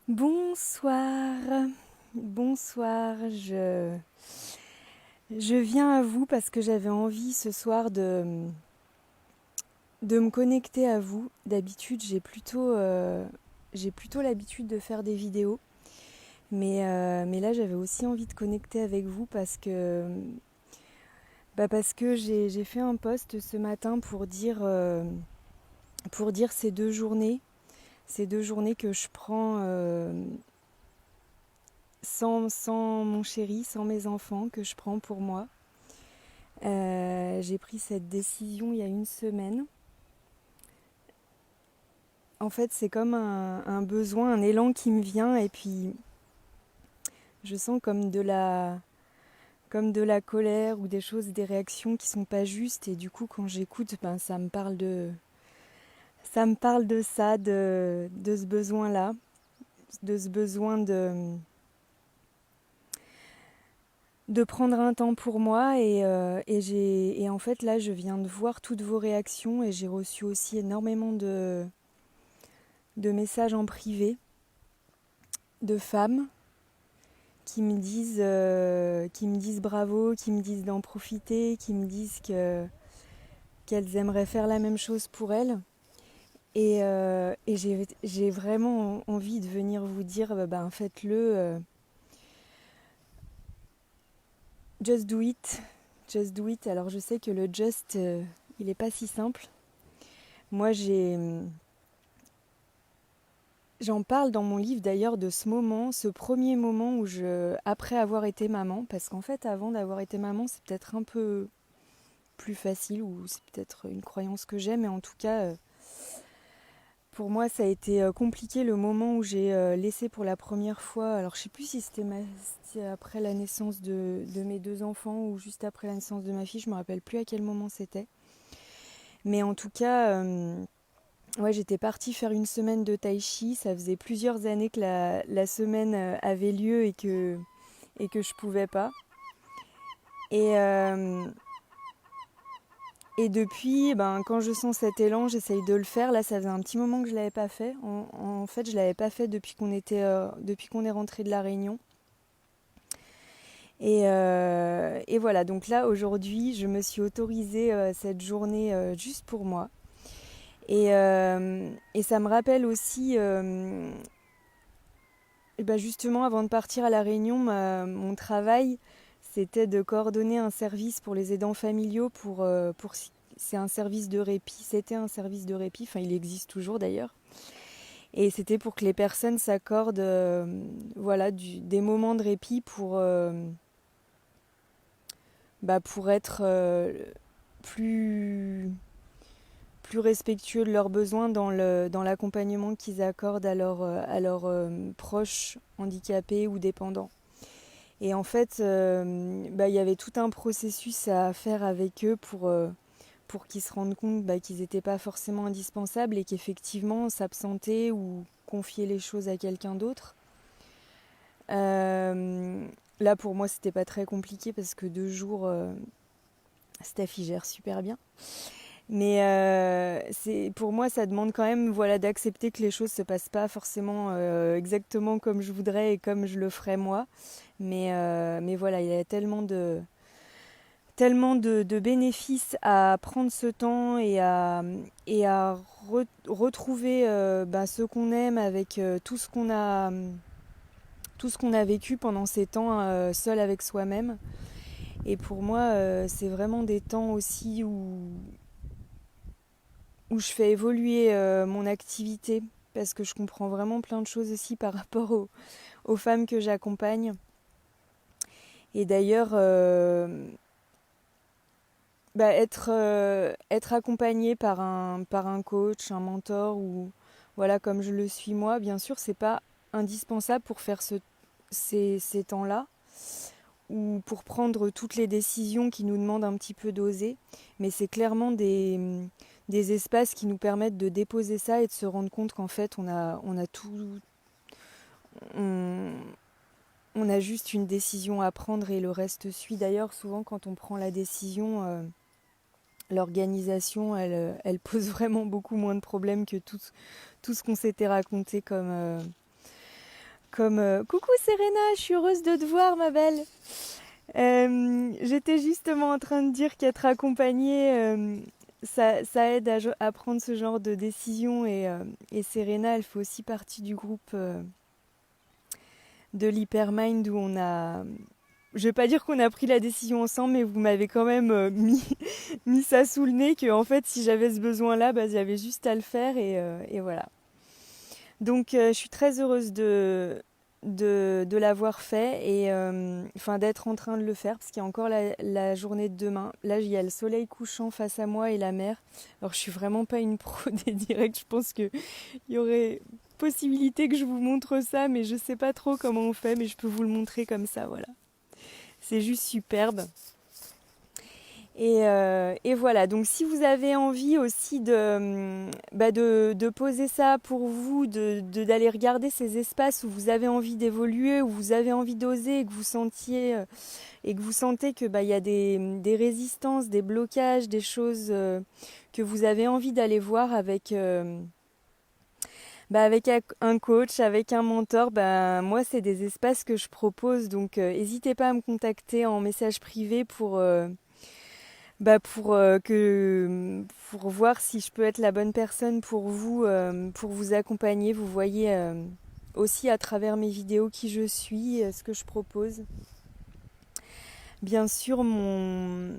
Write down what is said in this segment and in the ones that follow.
Bonsoir, bonsoir, je viens à vous parce que j'avais envie ce soir de me connecter à vous. D'habitude, j'ai plutôt l'habitude de faire des vidéos, mais là j'avais aussi envie de connecter avec vous parce que j'ai fait un post ce matin pour dire ces deux journées que je prends sans mon chéri, sans mes enfants, que je prends pour moi. J'ai pris cette décision il y a une semaine. En fait, c'est comme un besoin, un élan qui me vient et puis je sens comme de la colère ou des choses, des réactions qui sont pas justes et du coup quand j'écoute, ça me parle de ça, de ce besoin-là, de ce besoin de prendre un temps pour moi et en fait là je viens de voir toutes vos réactions et j'ai reçu aussi énormément de messages en privé de femmes qui me disent bravo, qui me disent d'en profiter, qui me disent qu'elles aimeraient faire la même chose pour elles. Et j'ai vraiment envie de venir vous dire, faites-le, just do it, just do it. Alors je sais que le just, il n'est pas si simple. Moi, j'en parle dans mon livre d'ailleurs de ce moment, ce premier moment après avoir été maman, parce qu'en fait, avant d'avoir été maman, c'est peut-être un peu plus facile ou c'est peut-être une croyance que j'ai, mais en tout cas, pour moi, ça a été compliqué le moment où j'ai laissé pour la première fois. Alors, je sais plus si c'était après la naissance de mes deux enfants ou juste après la naissance de ma fille, je me rappelle plus à quel moment c'était. Mais en tout cas, ouais, j'étais partie faire une semaine de tai chi. Ça faisait plusieurs années que la semaine avait lieu et que je pouvais pas. Et, euh, et depuis, quand je sens cet élan, j'essaye de le faire. Là, ça faisait un petit moment que je l'avais pas fait. En fait, je l'avais pas fait depuis qu'on est rentré de la Réunion. Et voilà. Donc là, aujourd'hui, je me suis autorisée cette journée juste pour moi. Et ça me rappelle aussi, justement, avant de partir à la Réunion, mon travail, c'était de coordonner un service pour les aidants familiaux c'est un service de répit, c'était un service de répit, enfin il existe toujours d'ailleurs. Et c'était pour que les personnes s'accordent des moments de répit pour être plus, plus respectueux de leurs besoins dans l'accompagnement qu'ils accordent à leurs proches handicapés ou dépendants. Et en fait, il y avait tout un processus à faire avec eux pour qu'ils se rendent compte qu'ils n'étaient pas forcément indispensables et qu'effectivement s'absenter ou confier les choses à quelqu'un d'autre. Là pour moi c'était pas très compliqué parce que 2 jours, Steph il gère super bien. Mais pour moi ça demande quand même d'accepter que les choses se passent pas forcément exactement comme je voudrais et comme je le ferais moi. Mais voilà, il y a tellement de bénéfices à prendre ce temps et à retrouver ce qu'on aime avec tout ce qu'on a vécu pendant ces temps seul avec soi-même. Et pour moi, c'est vraiment des temps aussi où je fais évoluer mon activité parce que je comprends vraiment plein de choses aussi par rapport aux femmes que j'accompagne. Et d'ailleurs, être accompagné par un coach, un mentor ou voilà comme je le suis moi, bien sûr, c'est pas indispensable pour faire ces temps-là ou pour prendre toutes les décisions qui nous demandent un petit peu d'oser, mais c'est clairement des espaces qui nous permettent de déposer ça et de se rendre compte qu'en fait on a tout, on, on a juste une décision à prendre et le reste suit. D'ailleurs, souvent quand on prend la décision, l'organisation, elle pose vraiment beaucoup moins de problèmes que tout ce qu'on s'était raconté Comme coucou Serena, je suis heureuse de te voir ma belle. J'étais justement en train de dire qu'être accompagnée, ça aide à prendre ce genre de décision et Serena, elle fait aussi partie du groupe de l'Hypermind où on a... Je vais pas dire qu'on a pris la décision ensemble, mais vous m'avez quand même mis ça sous le nez que en fait si j'avais ce besoin-là, bah, j'avais juste à le faire et voilà. Donc je suis très heureuse de l'avoir fait et enfin d'être en train de le faire parce qu'il y a encore la journée de demain. Là, il y a le soleil couchant face à moi et la mer. Alors, je suis vraiment pas une pro des directs. Je pense qu'il y aurait possibilité que je vous montre ça, mais je sais pas trop comment on fait, mais je peux vous le montrer comme ça, voilà. C'est juste superbe. Et voilà, donc si vous avez envie aussi de poser ça pour vous, d'aller regarder ces espaces où vous avez envie d'évoluer, où vous avez envie d'oser, et que vous sentiez et que vous sentez que il y a des résistances, des blocages, des choses que vous avez envie d'aller voir avec un coach, avec un mentor, moi c'est des espaces que je propose, donc n'hésitez pas à me contacter en message privé pour voir si je peux être la bonne personne pour vous accompagner. Vous voyez aussi à travers mes vidéos qui je suis, ce que je propose. Bien sûr, mon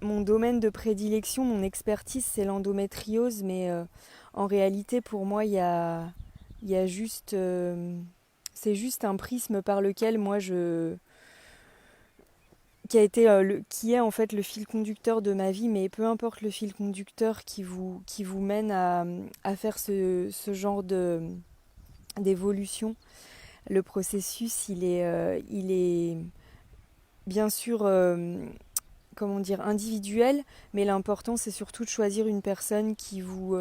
domaine de prédilection, mon expertise, c'est l'endométriose, mais en réalité, pour moi, il y a juste... c'est juste un prisme par lequel moi je qui est en fait le fil conducteur de ma vie, mais peu importe le fil conducteur qui vous mène à faire ce genre d'évolution, le processus il est bien sûr comment dire individuel, mais l'important c'est surtout de choisir une personne qui vous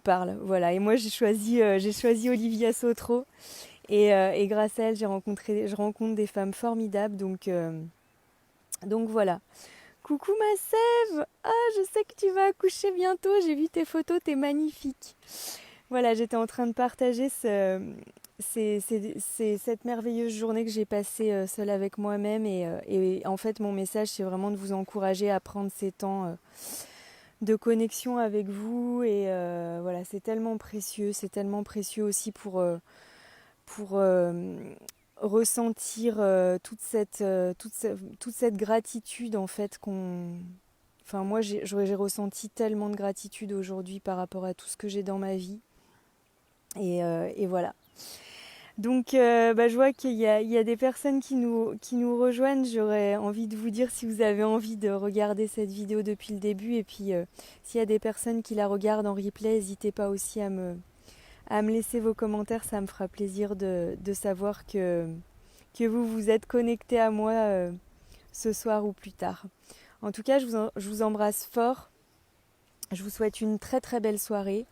parle. Voilà, et moi j'ai choisi Olivia Sotro. Et grâce à elle, je rencontre des femmes formidables, donc voilà. Coucou ma Sève! Ah, je sais que tu vas accoucher bientôt, j'ai vu tes photos, t'es magnifique. Voilà, j'étais en train de partager cette merveilleuse journée que j'ai passée seule avec moi-même et en fait mon message c'est vraiment de vous encourager à prendre ces temps de connexion avec vous et voilà, c'est tellement précieux aussi pour ressentir toute cette gratitude en fait qu'on... Enfin moi j'ai ressenti tellement de gratitude aujourd'hui par rapport à tout ce que j'ai dans ma vie et voilà. Donc je vois il y a des personnes qui nous rejoignent. J'aurais envie de vous dire si vous avez envie de regarder cette vidéo depuis le début et puis s'il y a des personnes qui la regardent en replay, n'hésitez pas aussi à me laisser vos commentaires, ça me fera plaisir de savoir que vous vous êtes connectés à moi ce soir ou plus tard. En tout cas, je vous embrasse fort. Je vous souhaite une très très belle soirée.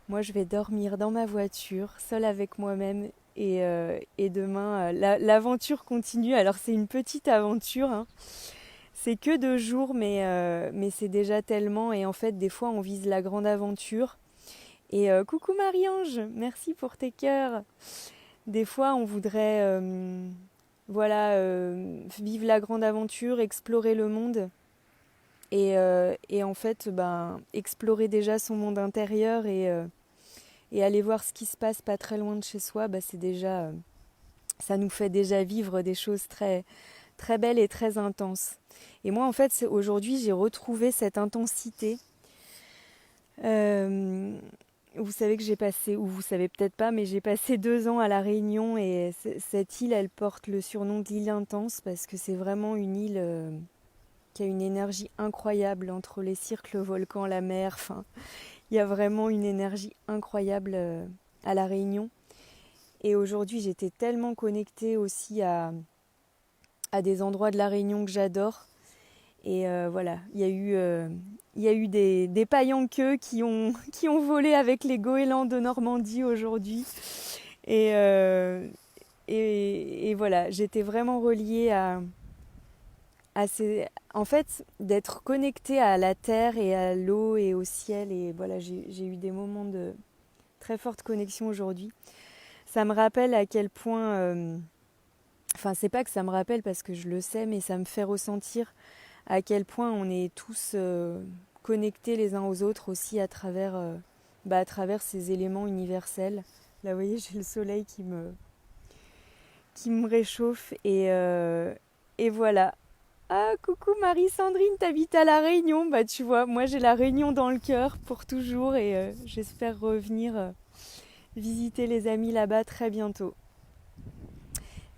Moi, je vais dormir dans ma voiture, seule avec moi-même. Et demain, l'aventure continue. Alors, c'est une petite aventure, hein. C'est que 2 jours, mais c'est déjà tellement. Et en fait, des fois, on vise la grande aventure. Et coucou Marie-Ange, merci pour tes cœurs. Des fois, on voudrait vivre la grande aventure, explorer le monde. Et en fait, explorer déjà son monde intérieur et aller voir ce qui se passe pas très loin de chez soi, c'est déjà, ça nous fait déjà vivre des choses très, très belles et très intenses. Et moi, en fait, aujourd'hui, j'ai retrouvé cette intensité. Vous savez que j'ai passé, ou vous savez peut-être pas, mais j'ai passé 2 ans à La Réunion et cette île, elle porte le surnom de l'île intense parce que c'est vraiment une île qui a une énergie incroyable entre les cirques, le volcan, la mer. Enfin, il y a vraiment une énergie incroyable à La Réunion. Et aujourd'hui, j'étais tellement connectée aussi à des endroits de La Réunion que j'adore. Et voilà, il y a eu des paillanqueux qui ont volé avec les goélands de Normandie aujourd'hui. Et, euh, et voilà, j'étais vraiment reliée en fait, d'être connectée à la terre et à l'eau et au ciel. Et voilà, j'ai eu des moments de très forte connexion aujourd'hui. ça me rappelle à quel point... Enfin, c'est pas que ça me rappelle parce que je le sais, mais ça me fait ressentir à quel point on est tous connectés les uns aux autres aussi à travers ces éléments universels. Là, vous voyez, j'ai le soleil qui me réchauffe et voilà. Ah, coucou Marie-Sandrine, t'habites à La Réunion. Bah, tu vois, moi j'ai La Réunion dans le cœur pour toujours et j'espère revenir visiter les amis là-bas très bientôt.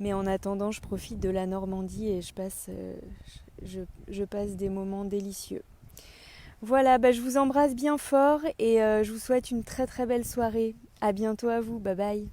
Mais en attendant, je profite de la Normandie et je passe des moments délicieux. Voilà, bah, je vous embrasse bien fort et je vous souhaite une très très belle soirée. À bientôt à vous, bye bye.